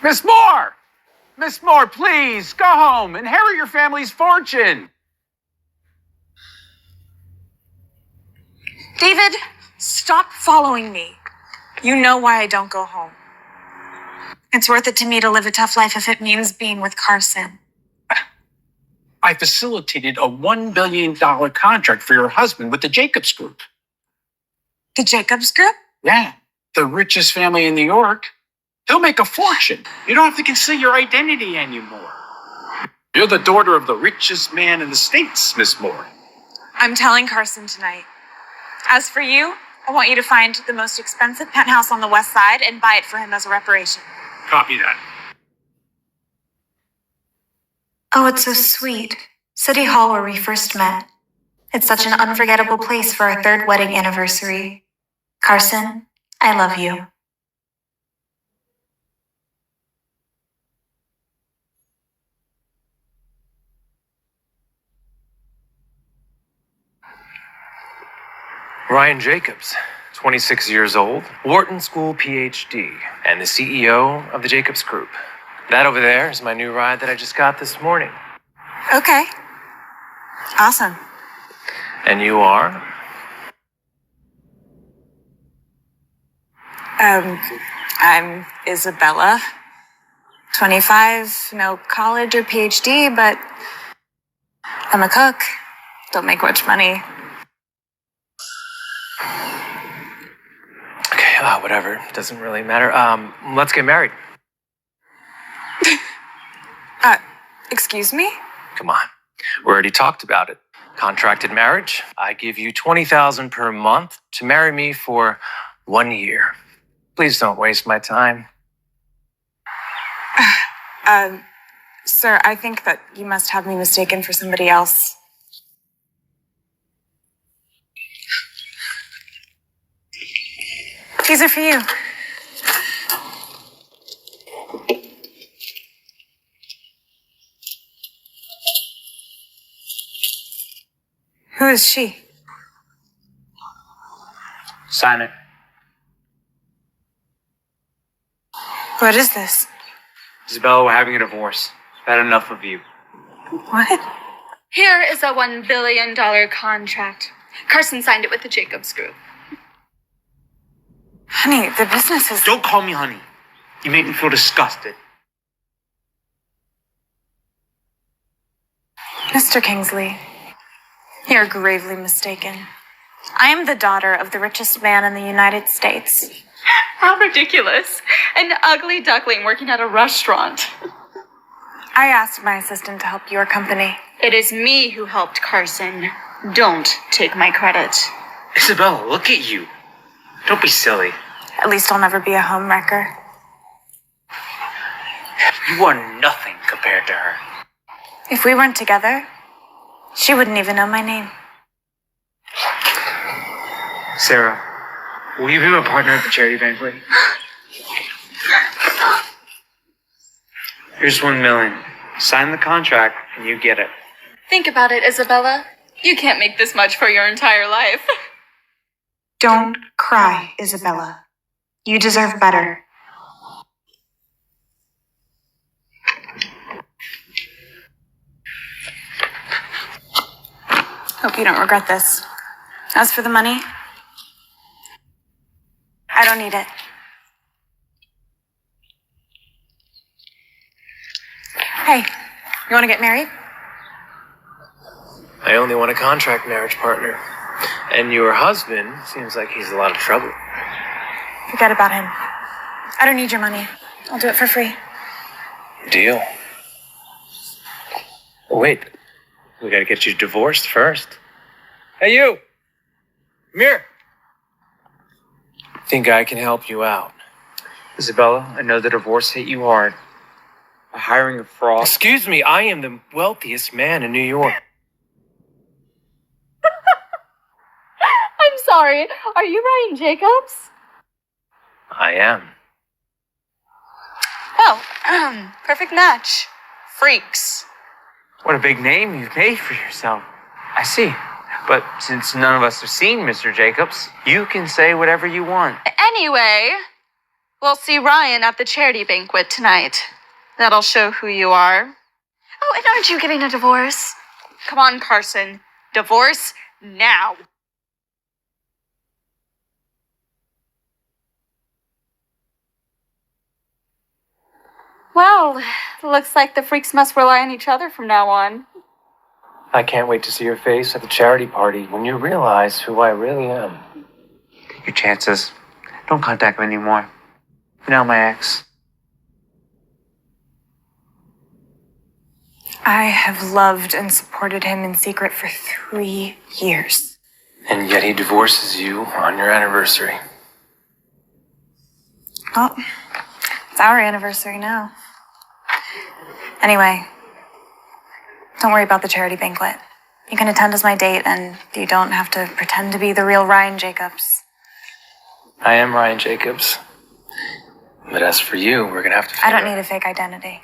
Miss Moore! Miss Moore, please, go home. Inherit your family's fortune. David, stop following me. You know why I don't go home. It's worth it to me to live a tough life if it means being with Carson. I facilitated a $1 billion contract for your husband with the Jacobs Group. The Jacobs Group? Yeah, the richest family in New York. He'll make a fortune. You don't have to conceal your identity anymore. You're the daughter of the richest man in the States, Miss Moore. I'm telling Carson tonight. As for you, I want you to find the most expensive penthouse on the West Side and buy it for him as a reparation. Copy that. Oh, it's so sweet. City Hall where we first met. It's such an unforgettable place for our 3rd wedding anniversary. Carson, I love you. Ryan Jacobs, 26 years old, Wharton School PhD, and the CEO of the Jacobs Group. That over there is my new ride that I just got this morning. Okay. Awesome. And you are? I'm Isabella. 25, no college or PhD, but I'm a cook. Don't make much money. Okay, whatever. Doesn't really matter. Let's get married. Excuse me? Come on. We already talked about it. Contracted marriage. I give you $20,000 per month to marry me for 1 year. Please don't waste my time. Sir, I think that you must have me mistaken for somebody else. These are for you. Who is she? Sign it. What is this? Isabella, we're having a divorce. I've had enough of you. What? Here is a $1 billion contract. Carson signed it with the Jacobs Group. Honey, the business is... Don't call me honey. You make me feel disgusted. Mr. Kingsley, you're gravely mistaken. I am the daughter of the richest man in the United States. How ridiculous. An ugly duckling working at a restaurant. I asked my assistant to help your company. It is me who helped Carson. Don't take my credit. Isabella, look at you. Don't be silly. At least I'll never be a homewrecker. You are nothing compared to her. If we weren't together, she wouldn't even know my name. Sarah, will you be my partner at the charity banquet? Here's $1 million. Sign the contract and you get it. Think about it, Isabella. You can't make this much for your entire life. Don't cry, Isabella. You deserve better. Hope you don't regret this. As for the money, I don't need it. Hey, you want to get married? I only want a contract marriage partner. And your husband seems like he's a lot of trouble. Forget about him. I don't need your money. I'll do it for free. Deal. Oh, wait. We gotta get you divorced first. Hey, you! Come here! Think I can help you out. Isabella, I know the divorce hit you hard. By hiring a fraud. Excuse me, I am the wealthiest man in New York. I'm sorry. Are you Ryan Jacobs? I am. Oh, perfect match. Freaks. What a big name you've made for yourself. I see. But since none of us have seen Mr. Jacobs, you can say whatever you want. Anyway, We'll see Ryan at the charity banquet tonight. That'll show who you are. Oh, and aren't you getting a divorce? Come on, Carson. Divorce now. Well, looks like the freaks must rely on each other from now on. I can't wait to see your face at the charity party when you realize who I really am. Your chances. Don't contact him anymore. You're now my ex. I have loved and supported him in secret for 3 years. And yet he divorces you on your anniversary. Well, it's our anniversary now. Anyway, don't worry about the charity banquet. You can attend as my date, and you don't have to pretend to be the real Ryan Jacobs. I am Ryan Jacobs. But as for you, we're gonna have to I don't need a fake identity.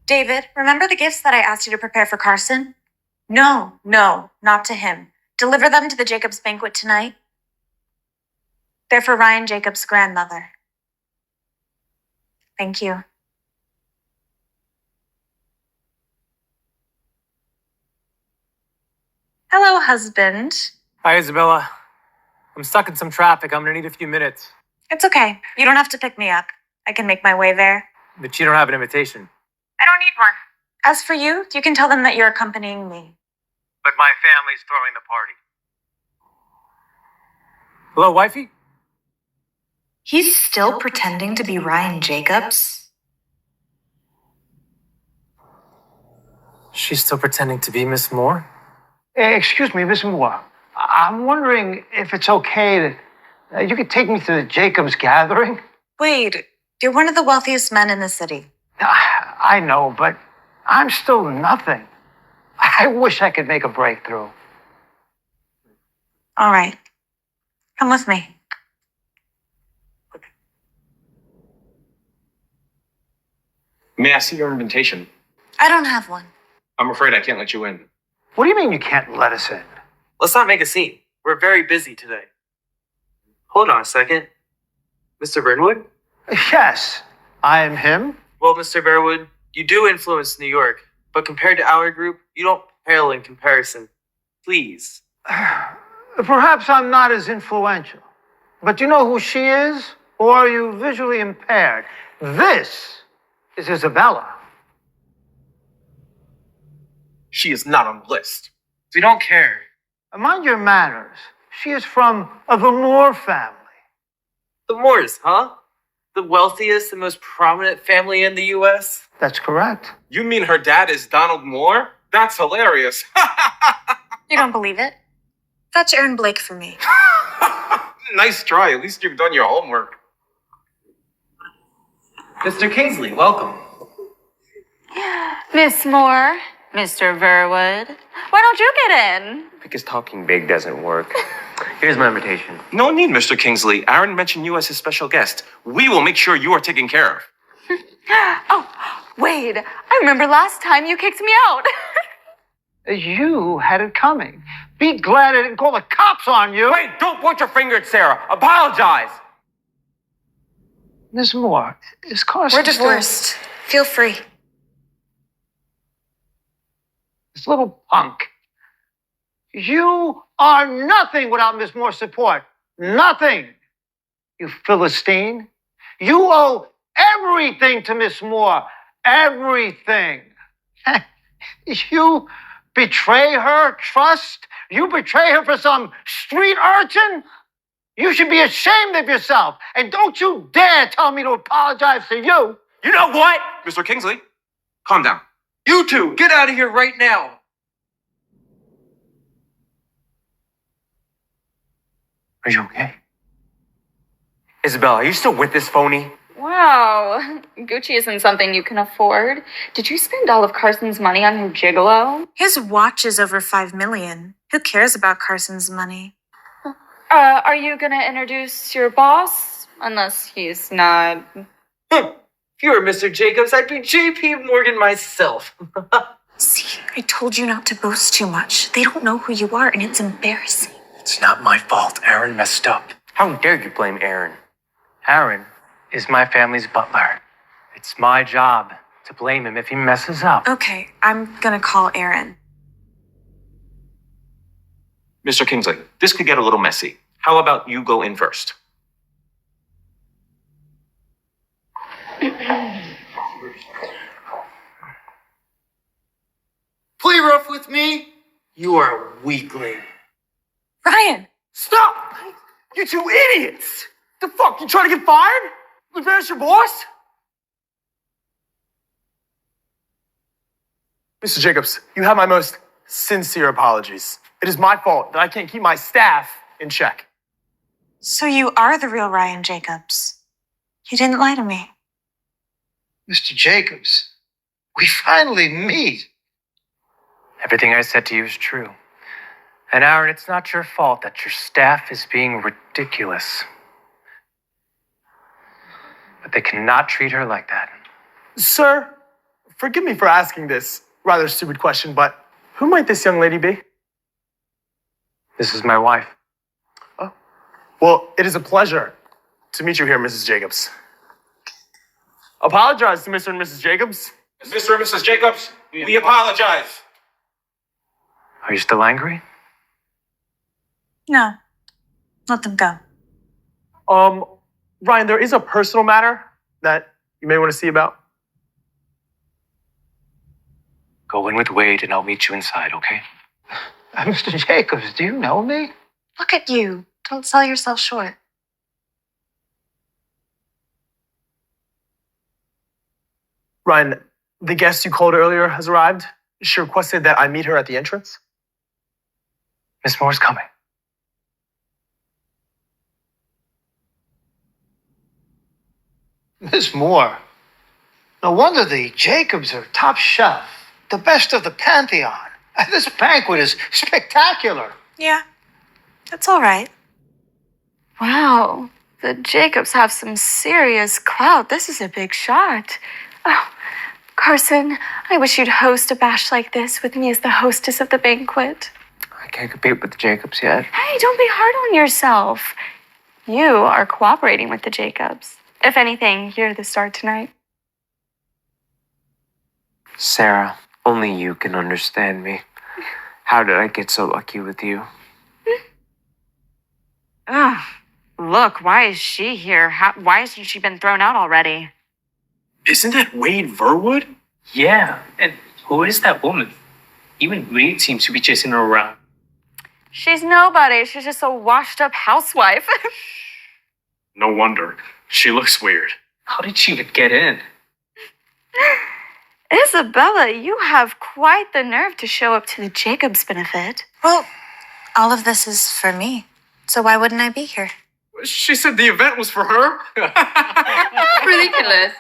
David, remember the gifts that I asked you to prepare for Carson? No, not to him. Deliver them to the Jacobs banquet tonight. They're for Ryan Jacobs' grandmother. Thank you. Hello, husband. Hi, Isabella. I'm stuck in some traffic. I'm gonna need a few minutes. It's okay. You don't have to pick me up. I can make my way there. But you don't have an invitation. I don't need one. As for you, you can tell them that you're accompanying me. But my family's throwing the party. Hello, wifey? He's still pretending to be Ryan Jacobs? She's still pretending to be Miss Moore? Excuse me, Miss Moore. I'm wondering if it's okay that you could take me to the Jacobs gathering. Wade, you're one of the wealthiest men in the city. I know, but I'm still nothing. I wish I could make a breakthrough. All right. Come with me. May I see your invitation? I don't have one. I'm afraid I can't let you in. What do you mean you can't let us in? Let's not make a scene. We're very busy today. Hold on a second. Mr. Burnwood? Yes, I am him. Well, Mr. Bearwood, you do influence New York, but compared to our group, you don't pale in comparison. Please. Perhaps I'm not as influential. But do you know who she is? Or are you visually impaired? This is Isabella. She is not on the list. We don't care. Mind your manners. She is from the Moore family. The Moores, huh? The wealthiest and most prominent family in the U.S.? That's correct. You mean her dad is Donald Moore? That's hilarious. You don't believe it? Fetch Aaron Blake for me. Nice try. At least you've done your homework. Mr. Kingsley, welcome. Miss Moore, Mr. Verwood, why don't you get in? Because talking big doesn't work. Here's my invitation. No need, Mr. Kingsley. Aaron mentioned you as his special guest. We will make sure you are taken care of. Oh, Wade, I remember last time you kicked me out. You had it coming. Be glad I didn't call the cops on you. Wait, don't point your finger at Sarah. Apologize. Miss Moore, is Carson We're divorced. Feel free. This little punk. You are nothing without Miss Moore's support. Nothing. You Philistine. You owe everything to Miss Moore. Everything. You betray her trust? You betray her for some street urchin? You should be ashamed of yourself. And don't you dare tell me to apologize to you. You know what? Mr. Kingsley, calm down. You two, get out of here right now. Are you okay? Isabella, are you still with this phony? Wow, Gucci isn't something you can afford. Did you spend all of Carson's money on your gigolo? His watch is over $5 million. Who cares about Carson's money? Are you gonna introduce your boss? Unless he's not. If you were Mr. Jacobs, I'd be JP Morgan myself. See, I told you not to boast too much. They don't know who you are, and it's embarrassing. It's not my fault. Aaron messed up. How dare you blame Aaron? Aaron is my family's butler. It's my job to blame him if he messes up. Okay, I'm gonna call Aaron. Mr. Kingsley, this could get a little messy. How about you go in first? Play rough with me? You are a weakling. Ryan! Stop! You two idiots! The fuck? You trying to get fired? Embarrass your boss? Mr. Jacobs, you have my most sincere apologies. It is my fault that I can't keep my staff in check. So you are the real Ryan Jacobs. You didn't lie to me. Mr. Jacobs, we finally meet. Everything I said to you is true. And Aaron, it's not your fault that your staff is being ridiculous. But they cannot treat her like that. Sir, forgive me for asking this rather stupid question, but who might this young lady be? This is my wife. Oh. Well, it is a pleasure to meet you here, Mrs. Jacobs. Apologize to Mr. and Mrs. Jacobs. Mr. and Mrs. Jacobs, we apologize. Are you still angry? No. Let them go. Ryan, there is a personal matter that you may want to see about. Go in with Wade and I'll meet you inside, okay? Mr. Jacobs, do you know me? Look at you. Don't sell yourself short. Ryan, the guest you called earlier has arrived. She requested that I meet her at the entrance. Miss Moore's coming. Miss Moore. No wonder the Jacobs are top shelf. The best of the Pantheon. This banquet is spectacular. Yeah. That's all right. Wow, the Jacobs have some serious clout. This is a big shot. Oh, Carson, I wish you'd host a bash like this with me as the hostess of the banquet. I can't compete with the Jacobs yet. Hey, don't be hard on yourself. You are cooperating with the Jacobs. If anything, you're the star tonight. Sarah, only you can understand me. How did I get so lucky with you? Ugh, look, why is she here? Why hasn't she been thrown out already? Isn't that Wade Verwood? Yeah, and who is that woman? Even Wade seems to be chasing her around. She's nobody. She's just a washed-up housewife. No wonder. She looks weird. How did she even get in? Isabella, you have quite the nerve to show up to the Jacobs benefit. Well, all of this is for me. So why wouldn't I be here? She said the event was for her. Ridiculous.